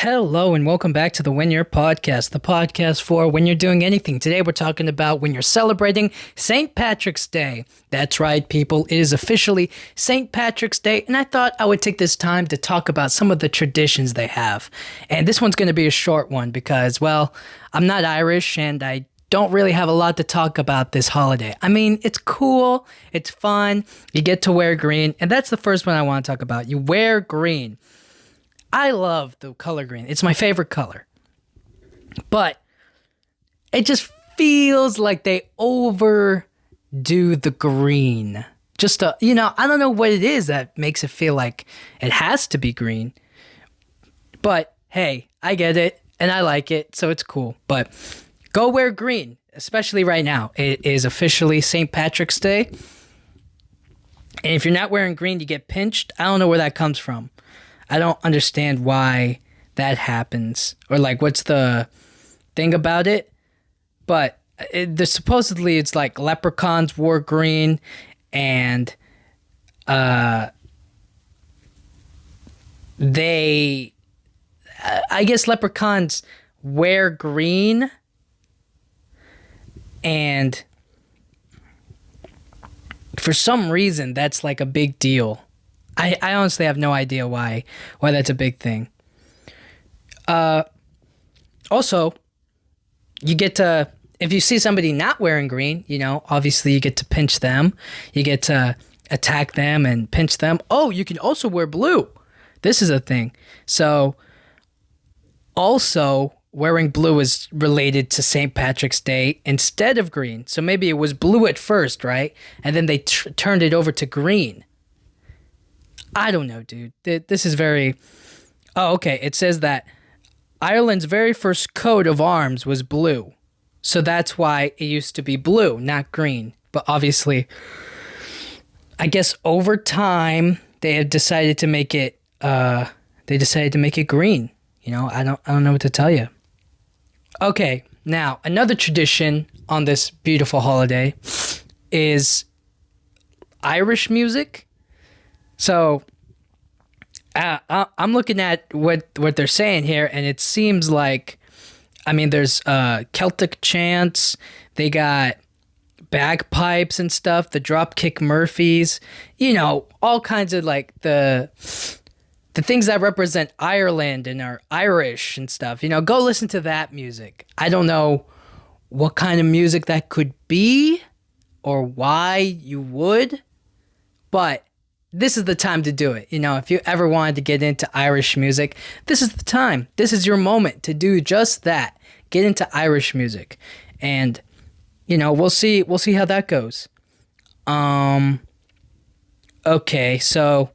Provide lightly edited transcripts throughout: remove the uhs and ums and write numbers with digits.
Hello and welcome back to the When You're podcast, the podcast for when you're doing anything. Today we're talking about when you're celebrating St. Patrick's Day. That's right, people. It is officially St. Patrick's Day, and I thought I would take this time to talk about some of the traditions they have. And this one's going to be a short one because, well, I'm not Irish and I don't really have a lot to talk about this holiday. I mean, it's cool, it's fun, you get to wear green, and that's the first one I want to talk about. You wear green. I love the color green. It's my favorite color. But it just feels like they overdo the green. I don't know what it is that makes it feel like it has to be green. But hey, I get it and I like it, so it's cool. But go wear green, especially right now. It is officially St. Patrick's Day. And if you're not wearing green, you get pinched. I don't know where that comes from. I don't understand why that happens, or like what's the thing about it. But supposedly it's like leprechauns wore green, and I guess leprechauns wear green, and for some reason that's like a big deal. I honestly have no idea why that's a big thing. Also, you get to, if you see somebody not wearing green, obviously you get to pinch them. You get to attack them and pinch them. Oh, you can also wear blue. This is a thing. So, also, wearing blue is related to St. Patrick's Day instead of green. So maybe it was blue at first, right? And then they turned it over to green. I don't know, dude. This is very... Oh, okay. It says that Ireland's very first coat of arms was blue. So that's why it used to be blue, not green. But obviously, I guess over time, they have decided to make it... green. I don't know what to tell you. Okay, now, another tradition on this beautiful holiday is Irish music. So, I'm looking at what they're saying here, and it seems like, there's Celtic chants, they got bagpipes and stuff, the Dropkick Murphys, all kinds of like the things that represent Ireland and are Irish and stuff. Go listen to that music. I don't know what kind of music that could be or why you would, but this is the time to do it. If you ever wanted to get into Irish music, this is the time. This is your moment to do just that. Get into Irish music. And, we'll see how that goes. Okay, so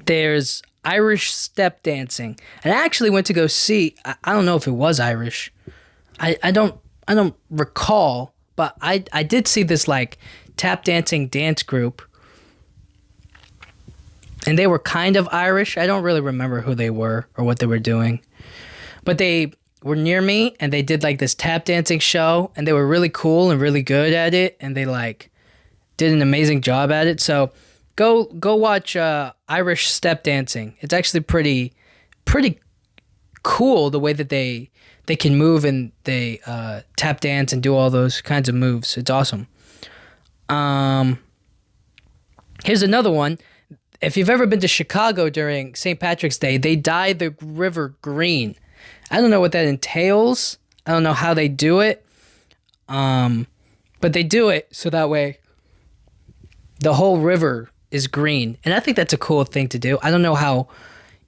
there's Irish step dancing. And I actually went to go see, I don't know if it was Irish. I don't recall, but I did see this like tap dancing dance group. And they were kind of Irish. I don't really remember who they were or what they were doing. But they were near me and they did like this tap dancing show. And they were really cool and really good at it. And they like did an amazing job at it. So go watch Irish step dancing. It's actually pretty cool the way that they can move and they tap dance and do all those kinds of moves. It's awesome. Here's another one. If you've ever been to Chicago during St. Patrick's Day, they dye the river green. I don't know what that entails. I don't know how they do it. But they do it so that way the whole river is green. And I think that's a cool thing to do. I don't know how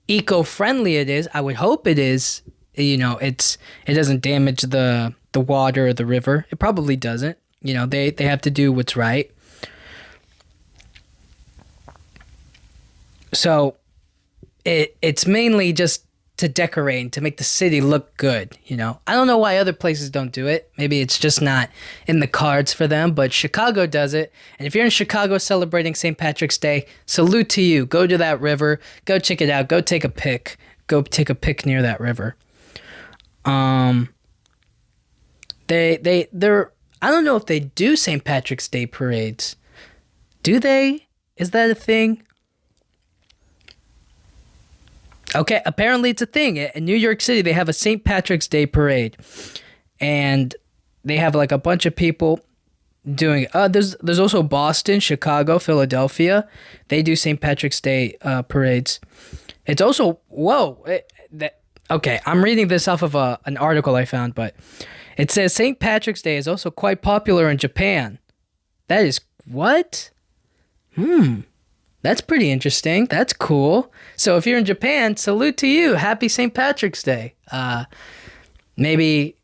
eco-friendly it is. I would hope it is. It doesn't damage the water or the river. It probably doesn't. They have to do what's right. So it's mainly just to decorate and to make the city look good, I don't know why other places don't do it. Maybe it's just not in the cards for them, but Chicago does it. And if you're in Chicago celebrating St. Patrick's Day, salute to you. Go to that river. Go check it out. Go take a pic. Go take a pic near that river. They're I don't know if they do St. Patrick's Day parades. Do they? Is that a thing? Okay, apparently it's a thing. In New York City, they have a St. Patrick's Day parade, and they have like a bunch of people doing. There's also Boston, Chicago, Philadelphia. They do St. Patrick's Day parades. It's also okay. I'm reading this off of an article I found, but it says St. Patrick's Day is also quite popular in Japan. That is what? That's pretty interesting. That's cool. So if you're in Japan, salute to you. Happy St. Patrick's Day. Maybe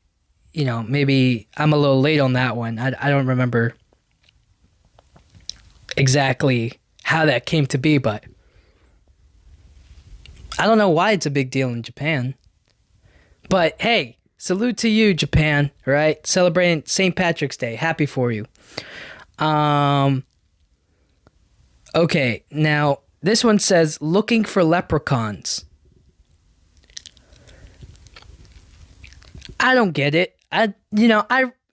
I'm a little late on that one. I don't remember exactly how that came to be, but I don't know why it's a big deal in Japan. But hey, salute to you, Japan, right? Celebrating St. Patrick's Day. Happy for you. Okay, now this one says looking for leprechauns. I don't get it.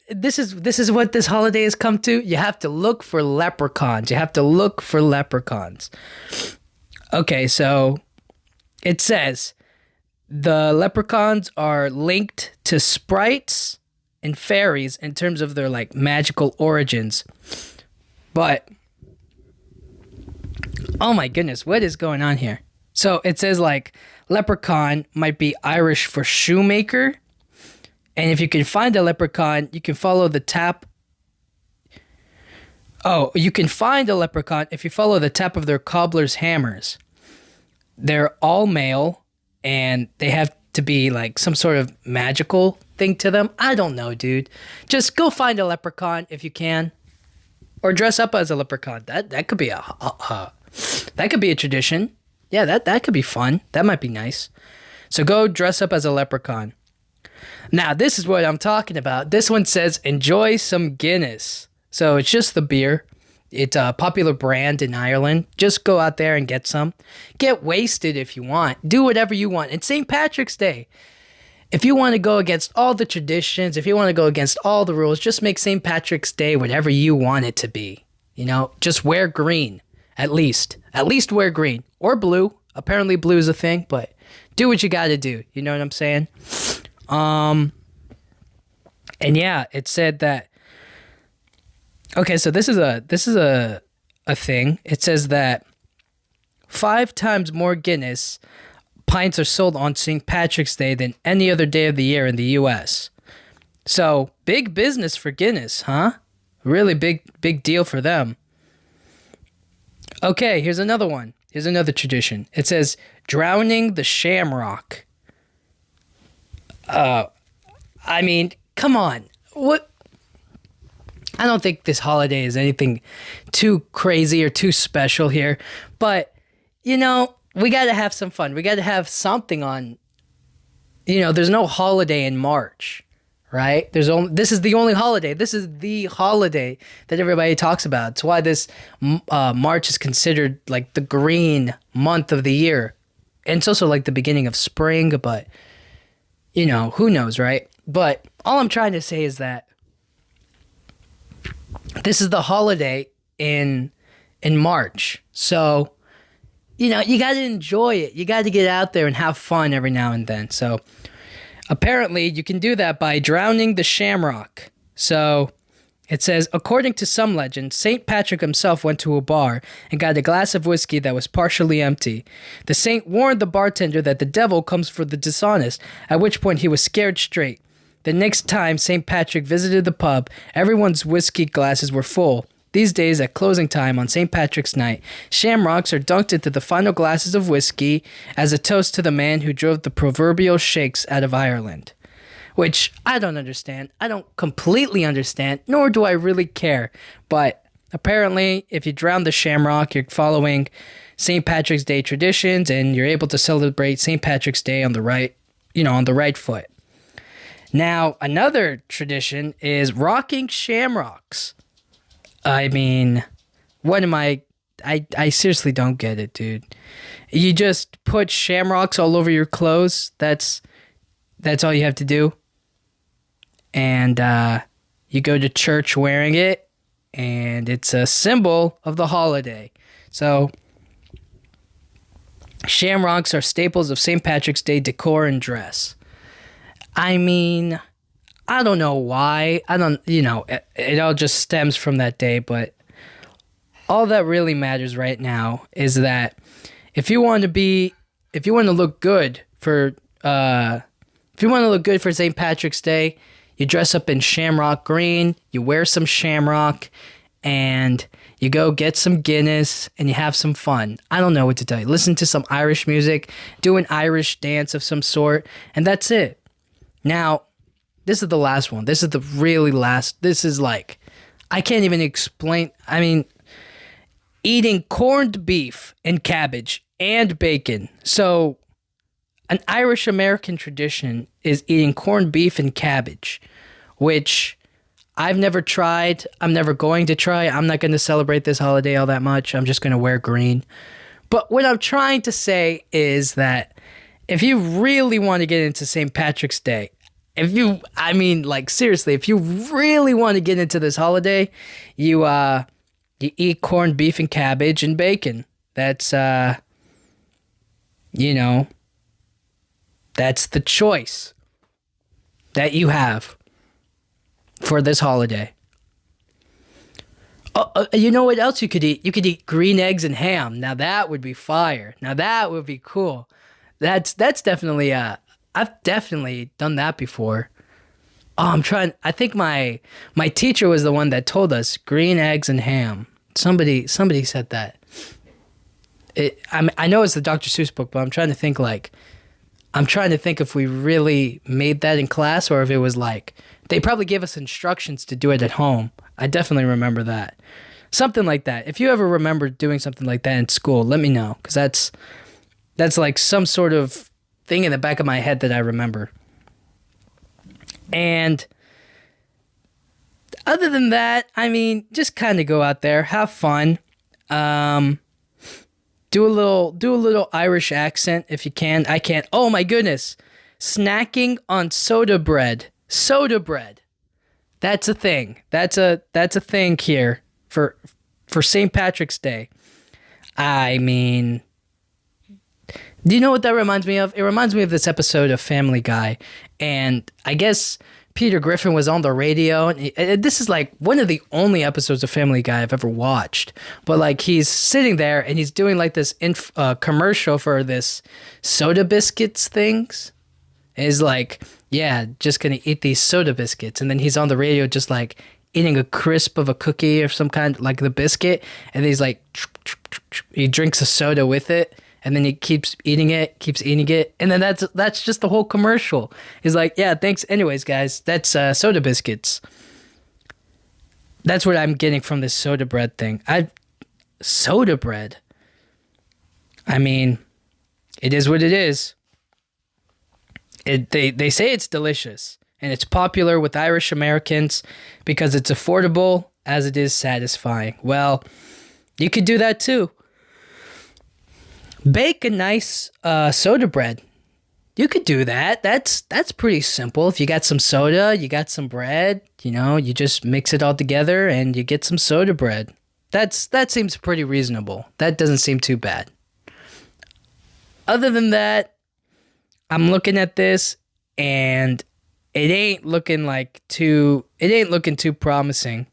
This is what this holiday has come to. You have to look for leprechauns. Okay, so it says the leprechauns are linked to sprites and fairies in terms of their like magical origins. But oh my goodness, what is going on here? So it says like leprechaun might be Irish for shoemaker. And if you can find a leprechaun, you can follow the tap. Oh, you can find a leprechaun if you follow the tap of their cobbler's hammers. They're all male, and they have to be like some sort of magical thing to them. I don't know, dude. Just go find a leprechaun if you can, or dress up as a leprechaun. That could be that could be a tradition. Yeah, that could be fun. That might be nice. So go dress up as a leprechaun. Now, this is what I'm talking about. This one says, enjoy some Guinness. So it's just the beer. It's a popular brand in Ireland. Just go out there and get some. Get wasted if you want. Do whatever you want. It's St. Patrick's Day. If you want to go against all the traditions, if you want to go against all the rules, just make St. Patrick's Day whatever you want it to be. Just wear green. At least wear green. Or blue. Apparently blue is a thing, but do what you got to do. You know what I'm saying? And yeah, it said that. Okay, so this is a thing. It says that 5 times more Guinness pints are sold on St. Patrick's Day than any other day of the year in the U.S. So big business for Guinness, huh? Really big deal for them. Okay, here's another one. Here's another tradition. It says drowning the shamrock. I mean, come on. What? I don't think this holiday is anything too crazy or too special here. But, we got to have some fun. We got to have something on. There's no holiday in March, right? This is the only holiday. This is the holiday that everybody talks about. It's why this March is considered like the green month of the year. And it's also like the beginning of spring, but who knows, right? But all I'm trying to say is that this is the holiday in March. So, you got to enjoy it. You got to get out there and have fun every now and then. So, apparently, you can do that by drowning the shamrock. So, it says, according to some legends, St. Patrick himself went to a bar and got a glass of whiskey that was partially empty. The saint warned the bartender that the devil comes for the dishonest, at which point he was scared straight. The next time St. Patrick visited the pub, everyone's whiskey glasses were full. These days, at closing time on St. Patrick's night, shamrocks are dunked into the final glasses of whiskey as a toast to the man who drove the proverbial shakes out of Ireland. Which I don't understand. I don't completely understand, nor do I really care. But apparently, if you drown the shamrock, you're following St. Patrick's Day traditions, and you're able to celebrate St. Patrick's Day on the right foot. Now, another tradition is rocking shamrocks. I mean, what am I seriously don't get it, dude. You just put shamrocks all over your clothes. That's all you have to do. And you go to church wearing it, and it's a symbol of the holiday. So Shamrocks are staples of St. Patrick's Day decor and dress. I mean, I don't know why. It all just stems from that day, but all that really matters right now is that if you want to look good for St. Patrick's Day, you dress up in shamrock green, you wear some shamrock, and you go get some Guinness and you have some fun. I don't know what to tell you. Listen to some Irish music, do an Irish dance of some sort, and that's it. Now, this is the last one. This is the really last. This is like, I can't even explain. I mean, eating corned beef and cabbage and bacon. So, an Irish American tradition is eating corned beef and cabbage, which I've never tried. I'm never going to try. I'm not going to celebrate this holiday all that much. I'm just going to wear green. But what I'm trying to say is that if you really want to get into St. Patrick's Day, seriously, if you really want to get into this holiday, you eat corned beef and cabbage and bacon. That's, that's the choice that you have for this holiday. You know what else you could eat? You could eat green eggs and ham. Now that would be fire. Now that would be cool. That's definitely I've definitely done that before. Oh, I think my teacher was the one that told us green eggs and ham. Somebody said that. I know it's the Dr. Seuss book, but I'm trying to think if we really made that in class or if it was like they probably gave us instructions to do it at home. I definitely remember that. Something like that. If you ever remember doing something like that in school, let me know, because that's like some sort of thing in the back of my head that I remember. And other than that, I mean, just kind of go out there, have fun. Do a little Irish accent if you can. I can't. Oh my goodness. Snacking on soda bread. Soda bread. That's a thing. That's a thing here for St. Patrick's Day. I mean, do you know what that reminds me of? It reminds me of this episode of Family Guy. And I guess Peter Griffin was on the radio. And this is like one of the only episodes of Family Guy I've ever watched. But like he's sitting there and he's doing like this commercial for this soda biscuits things. And he's like, yeah, just going to eat these soda biscuits. And then he's on the radio just like eating a crisp of a cookie or some kind, like the biscuit. And he's like, he drinks a soda with it. And then he keeps eating it. And then that's just the whole commercial. He's like, yeah, thanks. Anyways, guys, that's soda biscuits. That's what I'm getting from this soda bread thing. Soda bread. I mean, it is what it is. They say it's delicious. And it's popular with Irish Americans because it's affordable as it is satisfying. Well, you could do that too. Bake a nice soda bread. You could do that. That's pretty simple. If you got some soda, you got some bread, you just mix it all together and you get some soda bread. That seems pretty reasonable. That doesn't seem too bad. Other than that, I'm looking at this and it ain't looking too promising.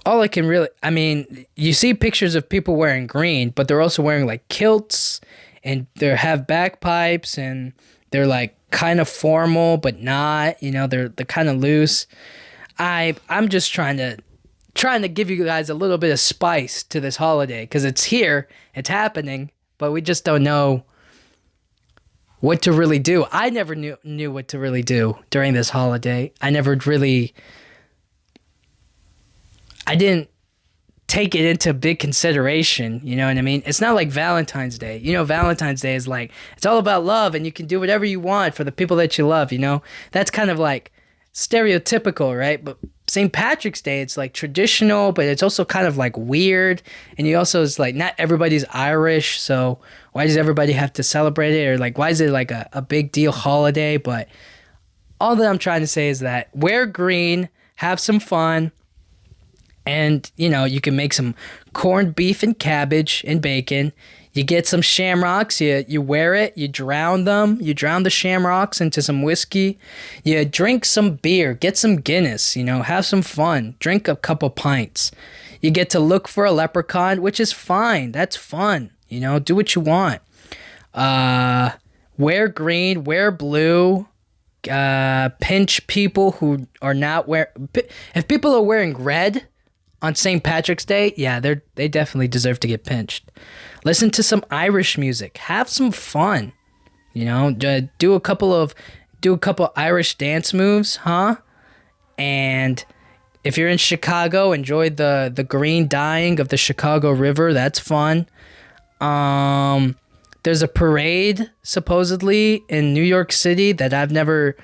All I can really, I mean, you see pictures of people wearing green, but they're also wearing like kilts and they have bagpipes and they're like kind of formal, but not, they're kind of loose. I'm just trying to give you guys a little bit of spice to this holiday because it's here, it's happening, but we just don't know what to really do. I never knew what to really do during this holiday. I didn't take it into big consideration, you know what I mean? It's not like Valentine's Day. Valentine's Day is like, it's all about love and you can do whatever you want for the people that you love, That's kind of like stereotypical, right? But St. Patrick's Day, it's like traditional, but it's also kind of like weird. And it's like, not everybody's Irish, so why does everybody have to celebrate it? Or like, why is it like a big deal holiday? But all that I'm trying to say is that wear green, have some fun, And, you can make some corned beef and cabbage and bacon. You get some shamrocks, you wear it, you drown them, you drown the shamrocks into some whiskey. You drink some beer, get some Guinness, have some fun, drink a couple pints. You get to look for a leprechaun, which is fine, that's fun, do what you want. Wear green, wear blue, pinch people who are not if people are wearing red on St. Patrick's Day, yeah, they definitely deserve to get pinched. Listen to some Irish music. Have some fun. Do a couple Irish dance moves, huh? And if you're in Chicago, enjoy the green dyeing of the Chicago River. That's fun. There's a parade supposedly in New York City that I've never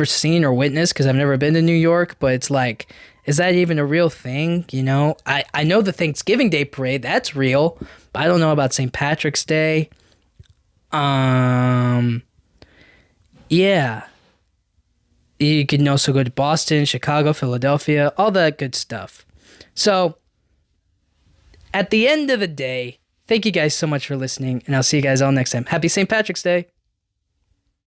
seen or witnessed because I've never been to New York, but it's like, is that even a real thing? I know the Thanksgiving Day parade, that's real, but I don't know about St. Patrick's Day. Yeah. You can also go to Boston, Chicago, Philadelphia, all that good stuff. So, at the end of the day, thank you guys so much for listening, and I'll see you guys all next time. Happy St. Patrick's Day.